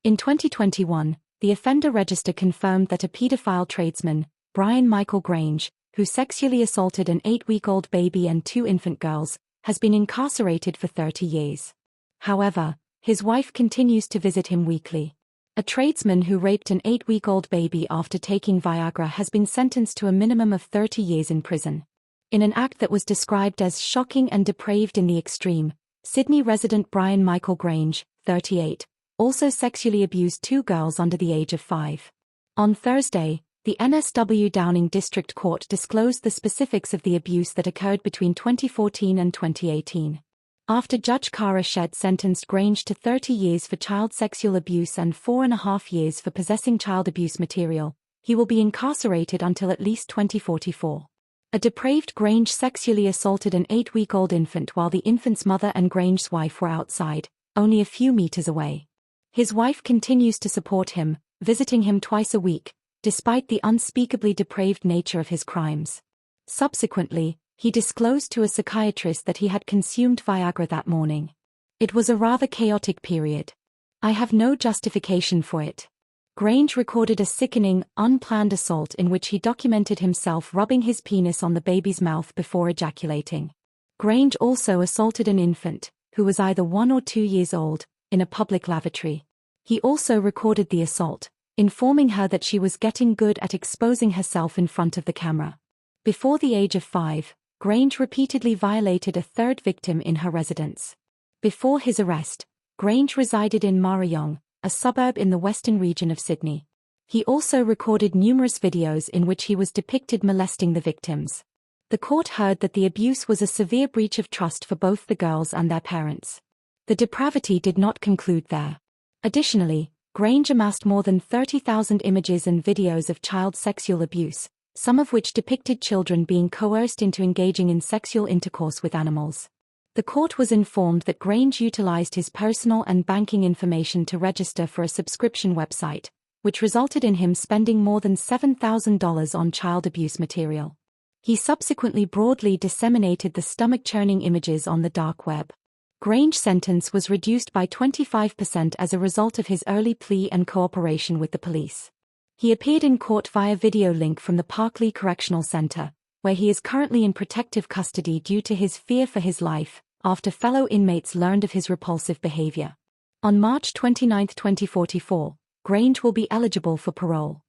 In 2021, the offender register confirmed that a pedophile tradesman, Bryan Michael Grange, who sexually assaulted an 8-week-old baby and 2 infant girls, has been incarcerated for 30 years. However, his wife continues to visit him weekly. A tradesman who raped an 8-week-old baby after taking Viagra has been sentenced to a minimum of 30 years in prison. In an act that was described as shocking and depraved in the extreme, Sydney resident Bryan Michael Grange, 38, also sexually abused 2 girls under the age of 5. On Thursday, the NSW Downing District Court disclosed the specifics of the abuse that occurred between 2014 and 2018. After Judge Kara Shead sentenced Grange to 30 years for child sexual abuse and 4.5 years for possessing child abuse material, he will be incarcerated until at least 2044. A depraved Grange sexually assaulted an 8-week-old infant while the infant's mother and Grange's wife were outside, only a few meters away. His wife continues to support him, visiting him twice a week, despite the unspeakably depraved nature of his crimes. Subsequently, he disclosed to a psychiatrist that he had consumed Viagra that morning. It was a rather chaotic period. I have no justification for it. Grange recorded a sickening, unplanned assault in which he documented himself rubbing his penis on the baby's mouth before ejaculating. Grange also assaulted an infant, who was either 1 or 2 years old, in a public lavatory. He also recorded the assault, informing her that she was getting good at exposing herself in front of the camera. Before the age of 5, Grange repeatedly violated a 3rd victim in her residence. Before his arrest, Grange resided in Marayong, a suburb in the western region of Sydney. He also recorded numerous videos in which he was depicted molesting the victims. The court heard that the abuse was a severe breach of trust for both the girls and their parents. The depravity did not conclude there. Additionally, Grange amassed more than 30,000 images and videos of child sexual abuse, some of which depicted children being coerced into engaging in sexual intercourse with animals. The court was informed that Grange utilized his personal and banking information to register for a subscription website, which resulted in him spending more than $7,000 on child abuse material. He subsequently broadly disseminated the stomach-churning images on the dark web. Grange's sentence was reduced by 25% as a result of his early plea and cooperation with the police. He appeared in court via video link from the Parklea Correctional Center, where he is currently in protective custody due to his fear for his life, after fellow inmates learned of his repulsive behavior. On March 29, 2044, Grange will be eligible for parole.